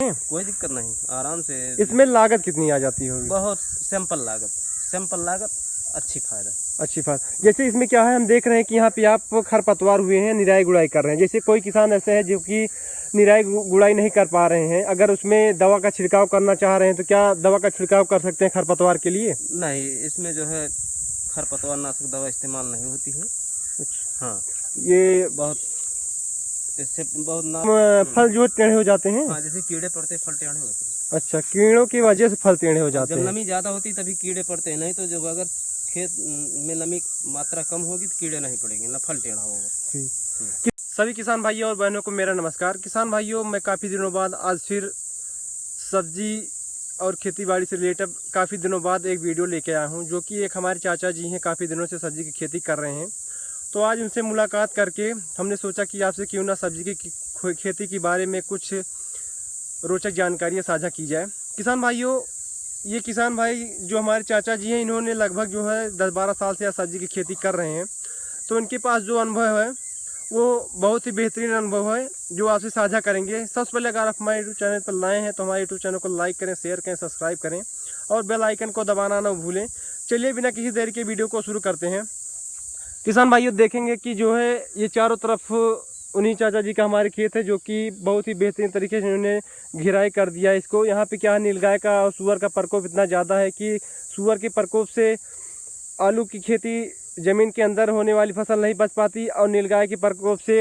हैं? कोई दिक्कत नहीं, आराम से। इसमें लागत कितनी आ जाती होगी? बहुत सिंपल लागत, अच्छी फायदा। अच्छी बात। जैसे इसमें क्या है, हम देख रहे हैं कि यहाँ पे आप खरपतवार हुए हैं, निराई गुड़ाई कर रहे हैं। जैसे कोई किसान ऐसे है जो कि निराई गुड़ाई नहीं कर पा रहे हैं, अगर उसमें दवा का छिड़काव करना चाह रहे हैं तो क्या दवा का छिड़काव कर सकते हैं खरपतवार के लिए? नहीं, इसमें जो है खरपतवार नाशक दवा इस्तेमाल नहीं होती है। अच्छा। हाँ, ये बहुत इससे बहुत फल जो टेढ़े हो जाते हैं? हाँ, जैसे कीड़े पड़ते फल टेढ़े होते हैं। अच्छा, कीड़ों की वजह से फल टेढ़े हो जाते जब हैं। नमी ज्यादा होती तभी कीड़े पड़ते हैं, नहीं तो जब अगर खेत में नमी मात्रा कम होगी तो कीड़े नहीं पड़ेंगे, ना फल टेढ़ा होगा। सभी किसान भाइयों और बहनों को मेरा नमस्कार। किसान भाइयों, मैं काफ़ी दिनों बाद आज फिर सब्जी और खेतीबाड़ी से रिलेटेड काफ़ी दिनों बाद एक वीडियो लेके आया हूं, जो कि एक हमारे चाचा जी हैं, काफ़ी दिनों से सब्जी की खेती कर रहे हैं। तो आज उनसे मुलाकात करके हमने सोचा कि आपसे क्यों ना सब्जी की खेती के बारे में कुछ रोचक जानकारियाँ साझा की जाए। किसान भाइयों, ये किसान भाई जो हमारे चाचा जी हैं, इन्होंने लगभग जो है 10-12 साल से सब्जी की खेती कर रहे हैं। तो इनके पास जो अनुभव है वो बहुत ही बेहतरीन अनुभव है, जो आपसे साझा करेंगे। सबसे पहले अगर आप हमारे यूट्यूब चैनल पर नए हैं तो हमारे यूट्यूब चैनल को लाइक करें, शेयर करें, सब्सक्राइब करें और बेल आइकन को दबाना ना भूलें। चलिए बिना किसी देर के वीडियो को शुरू करते हैं। किसान भाइयों, देखेंगे कि जो है ये चारों तरफ उन्हीं चाचा जी का हमारे खेत है, जो कि बहुत ही बेहतरीन तरीके से उन्होंने घिराई कर दिया इसको। यहाँ पे क्या है, नीलगाय का और सूअर का प्रकोप इतना ज़्यादा है कि सूअर के प्रकोप से आलू की खेती ज़मीन के अंदर होने वाली फसल नहीं बच पाती, और नीलगाय के प्रकोप से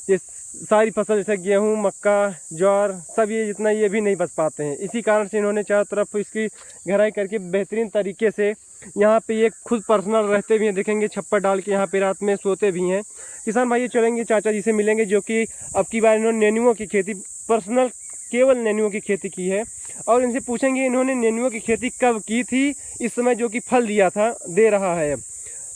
ये सारी फसल जैसे गेहूँ, मक्का, ज्वार, सब ये जितना ये भी नहीं बच पाते हैं। इसी कारण से इन्होंने चारों तरफ इसकी घेराई करके बेहतरीन तरीके से यहाँ पे ये खुद पर्सनल रहते भी हैं। देखेंगे छप्पर डाल के यहाँ पे रात में सोते भी हैं। किसान भाई चलेंगे चाचा जी से मिलेंगे, जो कि अब की बार इन्होंने नेनुओं की खेती पर्सनल केवल नेनुओं की खेती की है, और इनसे पूछेंगे इन्होंने नेनुओं की खेती कब की थी, इस समय जो कि फल दिया था, दे रहा है,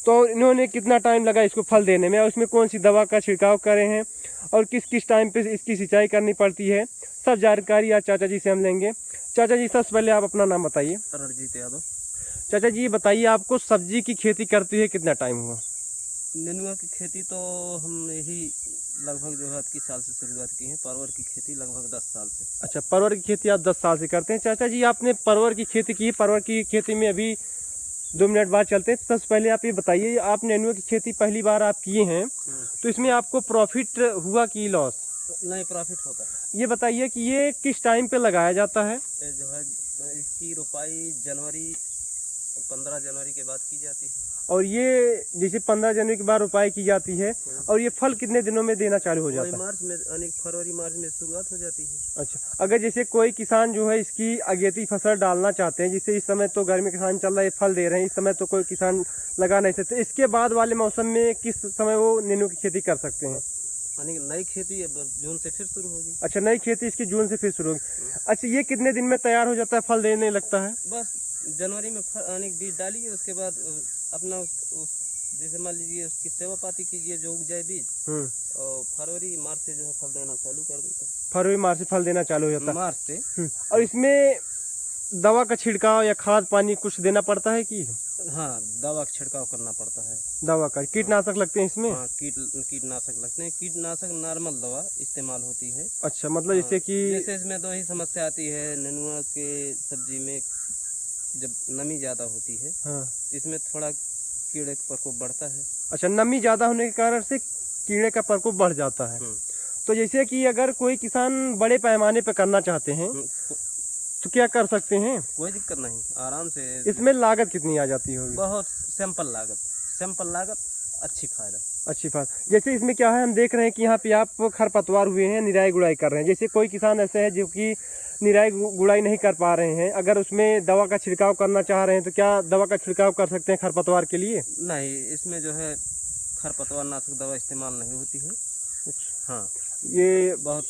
तो इन्होंने कितना टाइम लगा इसको फल देने में, और उसमें कौन सी दवा का छिड़काव करे हैं और किस किस टाइम पे इसकी सिंचाई करनी पड़ती है, सब जानकारी आज चाचा जी से हम लेंगे। चाचा जी, सबसे पहले आप अपना नाम बताइए। रणजीत यादव। चाचा जी बताइए, आपको सब्जी की खेती करते हुए कितना टाइम हुआ? नेनुआ की खेती तो हम यही लगभग जो है 21 साल से शुरुआत की है। परवर की खेती लगभग 10 साल से। अच्छा, परवर की खेती आप 10 साल से करते हैं। चाचा जी, आपने परवर की खेती की, परवर की खेती में अभी 2 मिनट बाद चलते हैं। सबसे पहले आप ये बताइए, आप नेनुआ की खेती पहली बार आप किए हैं, तो इसमें आपको प्रॉफिट हुआ कि लॉस? नहीं, प्रॉफिट होता है। ये बताइए कि ये किस टाइम पे लगाया जाता है? जो है इसकी रोपाई 15 जनवरी के बाद की जाती है। और ये जैसे 15 जनवरी के बाद रोपाई की जाती है, और ये फल कितने दिनों में देना चालू हो जाता है? मार्च में, फरवरी मार्च में शुरुआत हो जाती है। अच्छा, अगर जैसे कोई किसान जो है इसकी अगेती फसल डालना चाहते हैं, जिससे इस समय तो गर्मी का किसान चल रहा है, फल दे रहे हैं, इस समय तो कोई किसान लगा नहीं सकते, इसके बाद वाले मौसम में किस समय वो नेनुआ की खेती कर सकते हैं? नई खेती जून से फिर शुरू होगी। अच्छा, नई खेती इसकी जून से फिर शुरू होगी। अच्छा, ये कितने दिन में तैयार हो जाता है, फल देने लगता है? बस जनवरी में बीज डालिए, उसके बाद अपना जैसे मान लीजिए उसकी सेवा पाती कीजिए, जो उग जाए बीज, और फरवरी मार्च से जो है फल देना चालू कर देता है। फरवरी मार्च से फल देना चालू हो जाता है, मार्च से। और इसमें दवा का छिड़काव या खाद पानी कुछ देना पड़ता है कि? हाँ, दवा का छिड़काव करना पड़ता है। दवा का, कीटनाशक लगते हैं इसमें? हाँ, कीटनाशक लगते हैं। कीटनाशक नॉर्मल दवा इस्तेमाल होती है। अच्छा, मतलब जैसे कि जैसे इसमें 2 ही समस्या आती है नेनुआ के सब्जी में। जब नमी ज़्यादा होती है, हाँ, इसमें थोड़ा कीड़े का प्रकोप बढ़ता है। अच्छा, नमी ज़्यादा होने के कारण से कीड़े का प्रकोप बढ़ जाता है। तो जैसे कि अगर कोई किसान बड़े पैमाने पर करना चाहते हैं तो क्या कर सकते हैं? कोई दिक्कत नहीं, आराम से। इसमें लागत कितनी आ जाती होगी? बहुत सिंपल लागत, अच्छी फायदा। अच्छी बात। जैसे इसमें क्या है, हम देख रहे हैं कि यहाँ पे आप खरपतवार हुए हैं, निराई गुड़ाई कर रहे हैं। जैसे कोई किसान ऐसे है जो कि निराई गुड़ाई नहीं कर पा रहे हैं, अगर उसमें दवा का छिड़काव करना चाह रहे हैं तो क्या दवा का छिड़काव कर सकते हैं खरपतवार के लिए? नहीं, इसमें जो है खरपतवार नाशक दवा इस्तेमाल नहीं होती है। अच्छा, हाँ, ये बहुत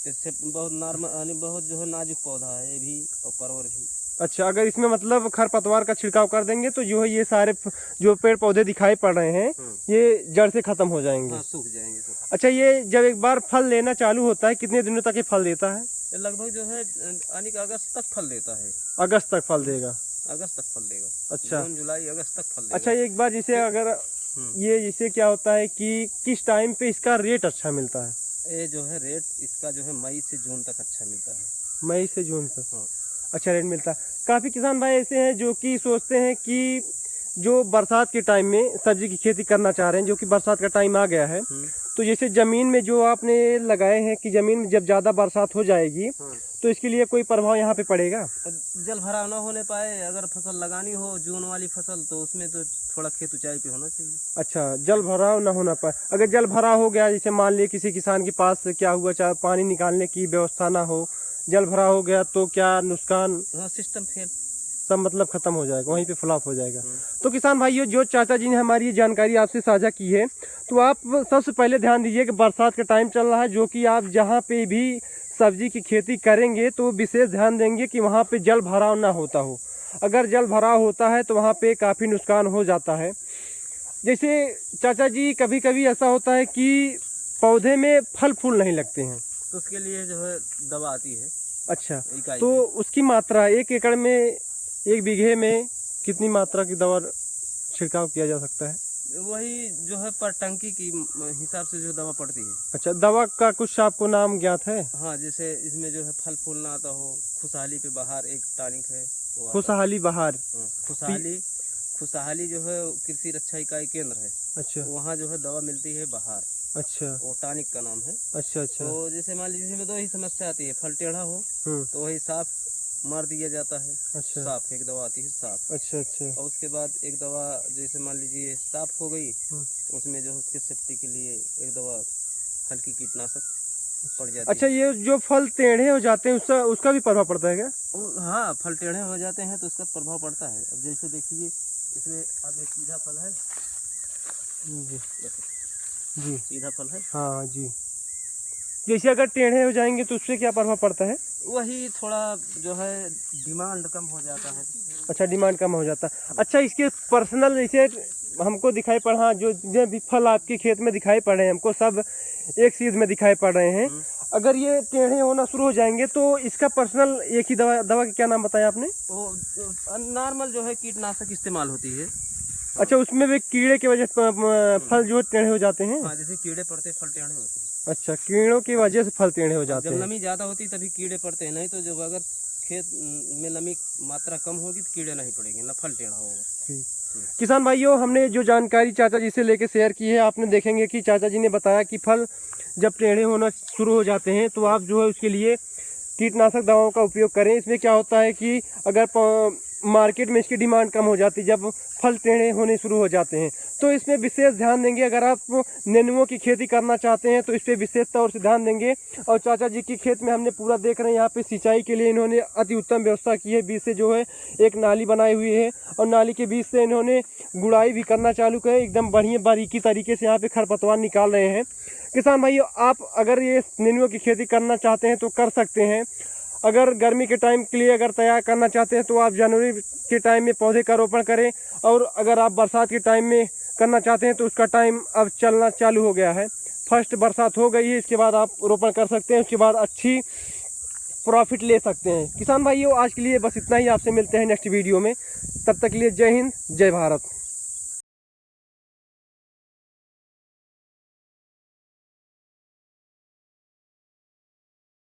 इससे बहुत नॉर्मल, बहुत जो है नाजुक पौधा है ये भी, और परवर भी। अच्छा, अगर इसमें मतलब खरपतवार का छिड़काव कर देंगे तो जो है ये सारे जो पेड़ पौधे दिखाई पड़ रहे हैं ये जड़ से खत्म हो जाएंगे। हाँ, सूख जाएंगे सब। अच्छा, ये जब एक बार फल लेना चालू होता है, कितने दिनों तक ये फल देता है? लगभग जो है अगस्त तक फल देता है। अगस्त तक फल देगा? अगस्त तक फल देगा। अच्छा, जून जुलाई अगस्त तक फल देगा। अच्छा, एक बार जैसे अगर ये जैसे क्या होता है कि किस टाइम पे इसका रेट अच्छा मिलता है? ये जो है रेट इसका जो है मई से जून तक अच्छा मिलता है। मई से जून तक हाँ। अच्छा रेट मिलता है। काफ़ी किसान भाई ऐसे हैं जो कि सोचते हैं कि जो बरसात के टाइम में सब्जी की खेती करना चाह रहे हैं, जो कि बरसात का टाइम आ गया है, तो जैसे ज़मीन में जो आपने लगाए हैं कि ज़मीन में जब ज़्यादा बरसात हो जाएगी तो इसके लिए कोई प्रभाव यहाँ पे पड़ेगा? जल भराव ना होने पाए, अगर फसल लगानी हो जून वाली फसल तो उसमें तो थोड़ा खेत ऊंचाई पे होना चाहिए। अच्छा, जल भराव ना होना पाए। अगर जल भराव हो गया, जैसे मान लीजिए किसी किसान के पास क्या हुआ, चाहे पानी निकालने की व्यवस्था ना हो, जल भराव हो गया तो क्या नुकसान? हाँ, सिस्टम फेल, सब मतलब खत्म हो जाएगा, वहीं पे फ्लॉप हो जाएगा। तो किसान भाइयों, जो चाचा जी ने हमारी ये जानकारी आपसे साझा की है, तो आप सबसे पहले ध्यान दीजिए कि बरसात का टाइम चल रहा है, जो कि आप जहाँ पे भी सब्जी की खेती करेंगे तो विशेष ध्यान देंगे कि वहाँ पे जल भराव ना होता हो। अगर जल भराव होता है तो वहाँ पे काफ़ी नुकसान हो जाता है। जैसे चाचा जी, कभी कभी ऐसा होता है कि पौधे में फल फूल नहीं लगते हैं, तो उसके लिए जो है दवा आती है। अच्छा, इकाई तो पे। उसकी मात्रा 1 एकड़ में, 1 बीघे में कितनी मात्रा की दवा छिड़काव किया जा सकता है? वही जो है पर टंकी की हिसाब से जो दवा पड़ती है। अच्छा, दवा का कुछ आपको नाम ज्ञात है? हाँ, जैसे इसमें जो है फल फूल ना आता हो, खुशहाली पे बहार एक टॉनिक है वो आता है। खुशहाली बहार। हाँ, खुशहाली जो है कृषि रक्षा इकाई केंद्र है, अच्छा वहाँ जो है दवा मिलती है बहार, अच्छा वो टॉनिक का नाम है। अच्छा अच्छा। तो जैसे मान लीजिए इसमें 2 ही समस्या आती है, फल टेढ़ा हो तो वही साफ मार दिया जाता है। अच्छा साफ एक दवा आती है साफ। अच्छा अच्छा और उसके बाद एक दवा जैसे मान लीजिए साफ हो गई, उसमें जो है उसके सेफ्टी के लिए एक दवा हल्की कीटनाशक पड़ जाती अच्छा, ये जो फल टेढ़े हो जाते हैं उसका भी प्रभाव पड़ता है क्या? हाँ, फल टेढ़े हो जाते हैं तो उसका प्रभाव पड़ता है। अब जैसे देखिए इसमें अब एक सीधा फल है जी जी, सीधा फल है, हाँ जी। जैसे अगर टेढ़े हो जाएंगे तो उससे क्या प्रभाव पड़ता है? वही थोड़ा जो है डिमांड कम हो जाता है। अच्छा, डिमांड कम हो जाता है। अच्छा, इसके पर्सनल जैसे हमको दिखाई पड़, हाँ, जो भी फल आपके खेत में दिखाई पड़ रहे हैं, हमको सब एक सीध में दिखाई पड़ रहे हैं। अगर ये टेढ़े होना शुरू हो जाएंगे तो इसका पर्सनल एक ही दवा का क्या नाम बताया आपने? वो नॉर्मल जो है कीटनाशक इस्तेमाल होती है। अच्छा, उसमें भी कीड़े की वजह से फल जो टेढ़े हो जाते हैं? हाँ, जैसे कीड़े पड़ते फल टेढ़े होते हैं। अच्छा, कीड़ों की वजह से फल टेढ़े हो जाते जब हैं। नमी ज़्यादा होती तभी कीड़े पड़ते हैं, नहीं तो जब अगर खेत में नमी मात्रा कम होगी तो कीड़े नहीं पड़ेंगे, ना फल टेढ़ा होगा। किसान भाइयों, हमने जो जानकारी चाचा जी से लेके शेयर की है, आपने देखेंगे कि चाचा जी ने बताया कि फल जब टेढ़े होना शुरू हो जाते हैं तो आप जो है उसके लिए कीटनाशक दवाओं का उपयोग करें। इसमें क्या होता है कि अगर मार्केट में इसकी डिमांड कम हो जाती है जब फल टेढ़े होने शुरू हो जाते हैं, तो इसमें विशेष ध्यान देंगे। अगर आप नेनुओं की खेती करना चाहते हैं तो इस पर विशेष तौर से ध्यान देंगे। और चाचा जी की खेत में हमने पूरा देख रहे हैं, यहाँ पे सिंचाई के लिए इन्होंने अति उत्तम व्यवस्था की है। बीच से जो है एक नाली बनाई हुई है और नाली के बीच से इन्होंने गुड़ाई भी करना चालू किया है। एकदम बढ़िया बारीकी तरीके से यहाँ पे खरपतवार निकाल रहे हैं। किसान भाइयों, आप अगर ये नेनुओं की खेती करना चाहते हैं तो कर सकते हैं। अगर गर्मी के टाइम के लिए अगर तैयार करना चाहते हैं तो आप जनवरी के टाइम में पौधे का रोपण करें। और अगर आप बरसात के टाइम में करना चाहते हैं तो उसका टाइम अब चलना चालू हो गया है। फर्स्ट बरसात हो गई है, इसके बाद आप रोपण कर सकते हैं, उसके बाद अच्छी प्रॉफिट ले सकते हैं। किसान भाइयों, आज के लिए बस इतना ही। आपसे मिलते हैं नेक्स्ट वीडियो में। तब तक के लिए जय हिंद, जय भारत।